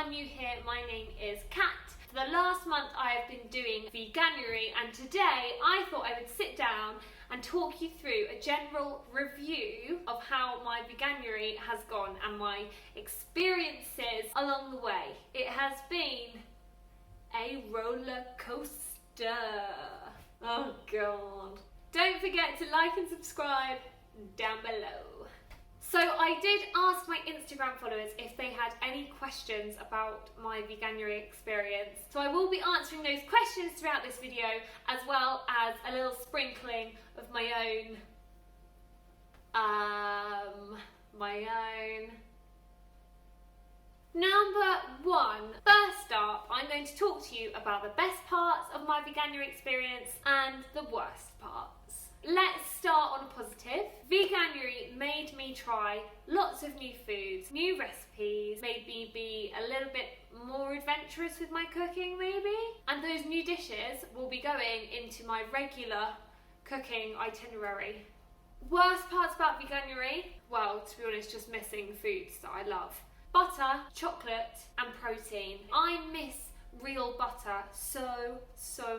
are new here, my name is Kat. For the last month I have been doing Veganuary, and today I thought I would sit down and talk you through a general review of how my Veganuary has gone and my experiences along the way. It has been a roller coaster. Oh god. Don't forget to like and subscribe down below. So I did ask my Instagram followers if they had any questions about my Veganuary experience. So I will be answering those questions throughout this video, as well as a little sprinkling of my own Number one, first up, I'm going to talk to you about the best parts of my Veganuary experience and the worst parts. Let's start on a positive. Veganuary made me try lots of new foods, new recipes, made me be a little bit more adventurous with my cooking maybe. And those new dishes will be going into my regular cooking itinerary. Worst parts about Veganuary? Well, to be honest, just missing foods that I love. Butter, chocolate and protein. I miss real butter so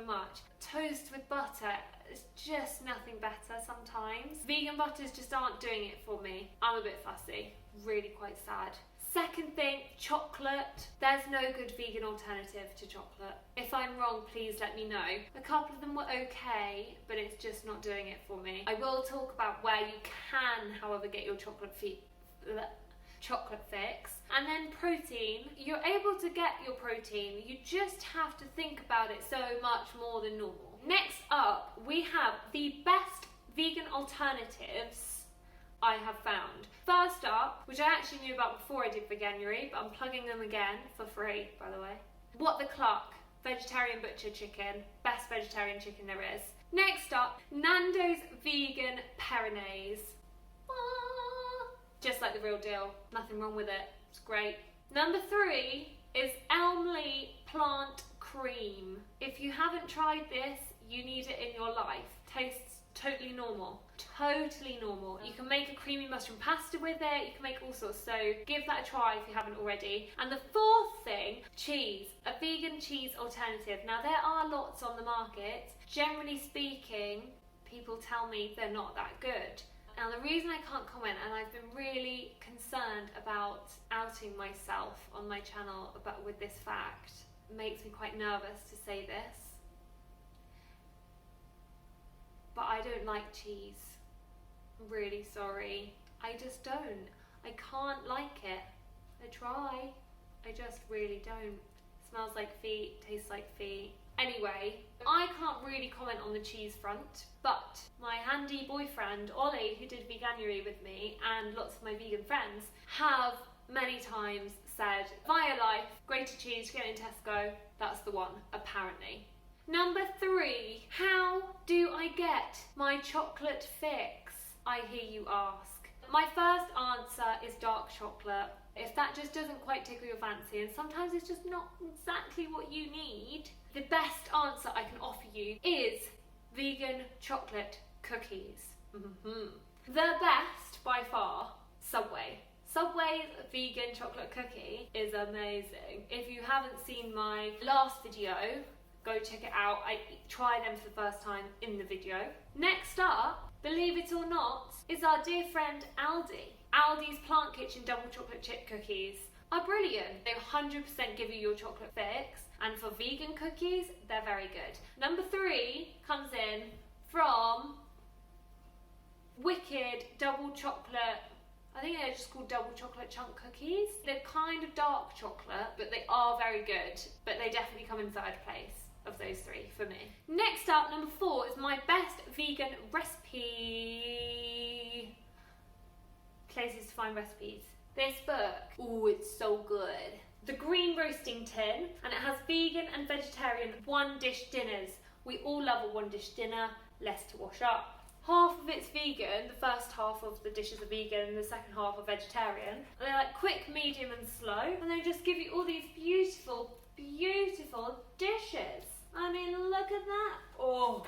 much. Toast with butter is just nothing better sometimes. Vegan butters just aren't doing it for me. I'm a bit fussy, really quite sad. Second thing, chocolate. There's no good vegan alternative to chocolate. If I'm wrong, please let me know. A couple of them were okay, but it's just not doing it for me. I will talk about where you can, however, get your chocolate fix. And then protein, you're able to get your protein, you just have to think about it so much more than normal. Next up, we have the best vegan alternatives I have found. First up, which I actually knew about before I did Veganuary, but I'm plugging them again for free, by the way. What the Cluck, vegetarian butcher chicken, best vegetarian chicken there is. Next up, Nando's vegan Peronaise. Just like the real deal, nothing wrong with it, it's great. Number 3 is Elmley plant cream. If you haven't tried this, you need it in your life. Tastes totally normal, totally normal. You can make a creamy mushroom pasta with it, you can make all sorts, so give that a try if you haven't already. And the fourth thing, cheese, a vegan cheese alternative. Now there are lots on the market. Generally speaking, people tell me they're not that good. Now the reason I can't comment, and I've been really concerned about outing myself on my channel with this fact, makes me quite nervous to say this, but I don't like cheese. I'm really sorry. I just don't. I can't like it. I try. I just really don't. Smells like feet, tastes like feet. Anyway, I can't really comment on the cheese front, but my handy boyfriend, Ollie, who did Veganuary with me, and lots of my vegan friends, have many times said, via life, grated cheese, get it in Tesco, that's the one, apparently. Number 3, how do I get my chocolate fix? I hear you ask. My first answer is dark chocolate. If that just doesn't quite tickle your fancy, and sometimes it's just not exactly what you need, the best answer I can offer you is vegan chocolate cookies. The best by far, Subway. Subway's vegan chocolate cookie is amazing. If you haven't seen my last video, go check it out. I try them for the first time in the video. Next up, believe it or not, is our dear friend Aldi. Aldi's Plant Kitchen double chocolate chip cookies are brilliant. They 100% give you your chocolate fix, and for vegan cookies, they're very good. Number 3 comes in from Wicked double chocolate, I think they're just called double chocolate chunk cookies. They're kind of dark chocolate, but they are very good, but they definitely come in third place of those 3 for me. Next up, number 4 is my best vegan recipe. Places to find recipes. This book, ooh, it's so good. The Green Roasting Tin, and it has vegan and vegetarian one-dish dinners. We all love a one-dish dinner, less to wash up. Half of it's vegan, the first half of the dishes are vegan and the second half are vegetarian. And they're like quick, medium and slow, and they just give you all these beautiful, beautiful dishes. I mean, look at that. Oh,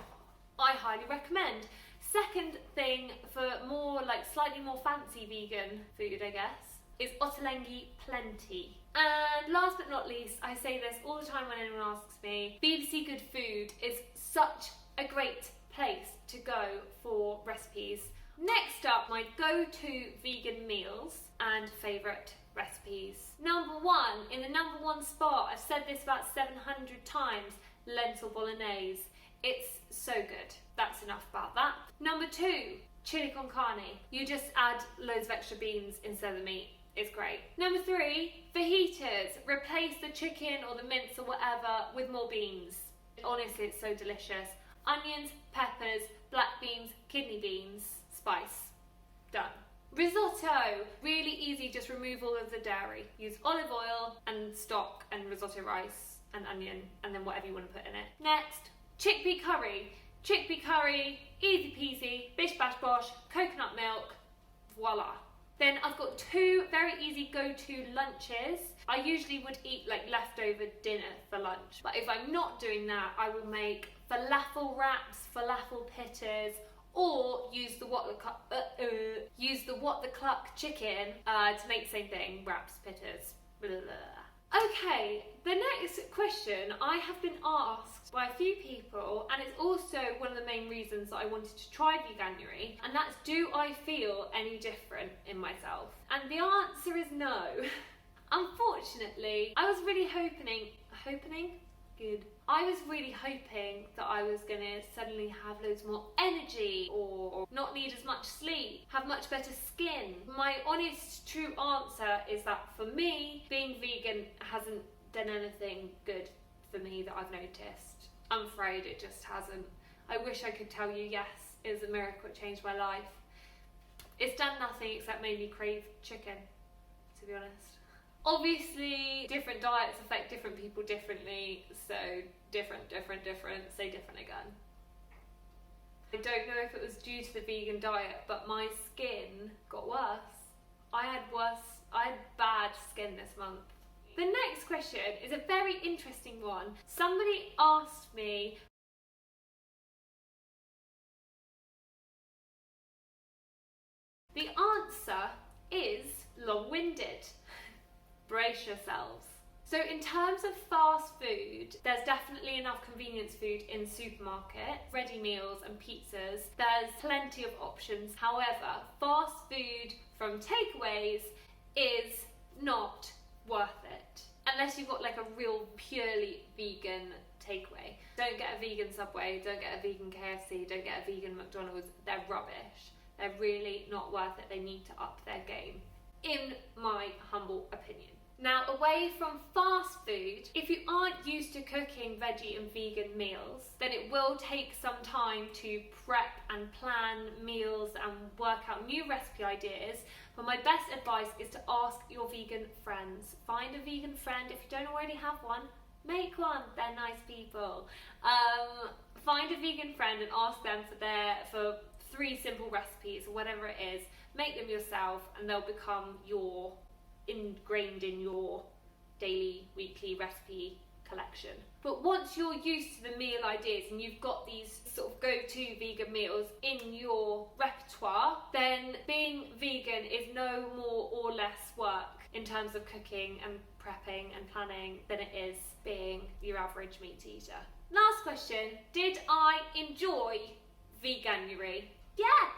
I highly recommend. Second thing for more, like slightly more fancy vegan food, I guess, is ottolenghi plenty. And last but not least, I say this all the time when anyone asks me, BBC Good Food is such a great place to go for recipes. Next up, my go-to vegan meals and favourite recipes. Number one, in the number one spot, I've said this about 700 times, lentil bolognese. It's so good. That's enough about that. Number two, chili con carne. You just add loads of extra beans instead of the meat. It's great. Number three, fajitas. Replace the chicken or the mince or whatever with more beans. Honestly, it's so delicious. Onions, peppers, black beans, kidney beans, spice. Done. Risotto. Really easy, just remove all of the dairy. Use olive oil and stock and risotto rice and onion and then whatever you want to put in it. Next, chickpea curry. Chickpea curry, easy peasy, bish bash bosh, coconut milk, voila. Then I've got two very easy go-to lunches. I usually would eat like leftover dinner for lunch, but if I'm not doing that, I will make falafel wraps, falafel pittas, or use the what the cluck chicken to make the same thing, wraps, pittas, blah, blah, blah. Okay, the next question I have been asked by a few people, and it's also one of the main reasons that I wanted to try Veganuary, and that's, do I feel any different in myself? And the answer is no. Unfortunately, I was really hoping that I was gonna suddenly have loads more energy or not need as much sleep, have much better skin. My honest, true answer is that for me, being vegan hasn't done anything good for me that I've noticed. I'm afraid it just hasn't. I wish I could tell you, yes, it was a miracle, it changed my life. It's done nothing except made me crave chicken, to be honest. Obviously, different diets affect different people differently, so different, say different again. I don't know if it was due to the vegan diet, but my skin got worse. I had bad skin this month. The next question is a very interesting one. Somebody asked me, the answer is long-winded. Brace yourselves. So in terms of fast food, there's definitely enough convenience food in the supermarket, ready meals and pizzas. There's plenty of options. However, fast food from takeaways is not worth it. Unless you've got like a real purely vegan takeaway. Don't get a vegan Subway, don't get a vegan KFC, don't get a vegan McDonald's. They're rubbish. They're really not worth it. They need to up their game, in my humble opinion. Now, away from fast food, if you aren't used to cooking veggie and vegan meals, then it will take some time to prep and plan meals and work out new recipe ideas. But my best advice is to ask your vegan friends. Find a vegan friend. If you don't already have one, make one. They're nice people. Find a vegan friend and ask them for 3 simple recipes or whatever it is. Make them yourself and they'll become ingrained in your daily, weekly recipe collection. But once you're used to the meal ideas and you've got these sort of go-to vegan meals in your repertoire, then being vegan is no more or less work in terms of cooking and prepping and planning than it is being your average meat eater. Last question, did I enjoy Veganuary? Yes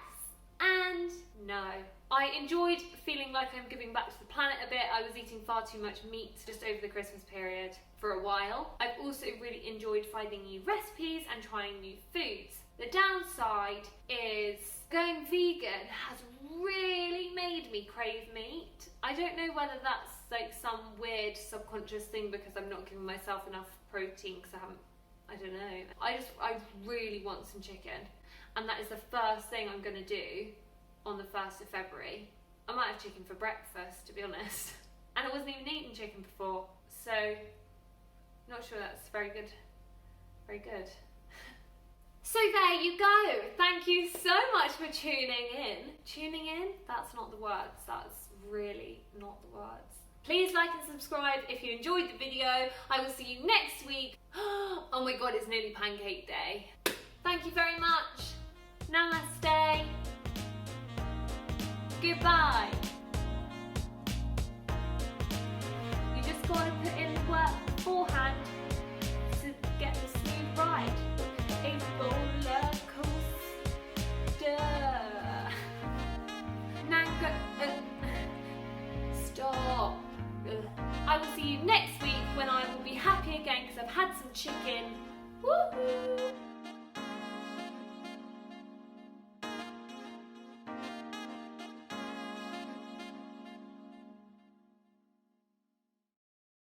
and no. I enjoyed feeling like I'm giving back to the planet a bit. I was eating far too much meat just over the Christmas period for a while. I've also really enjoyed finding new recipes and trying new foods. The downside is going vegan has really made me crave meat. I don't know whether that's like some weird subconscious thing because I'm not giving myself enough protein because I don't know. I really want some chicken, and that is the first thing I'm gonna do on the 1st of February. I might have chicken for breakfast, to be honest. And I wasn't even eating chicken before, so not sure that's very good. Very good. So there you go. Thank you so much for tuning in. Tuning in? That's not the words. That's really not the words. Please like and subscribe if you enjoyed the video. I will see you next week. Oh my god, it's nearly pancake day. Thank you very much. Namaste. Goodbye.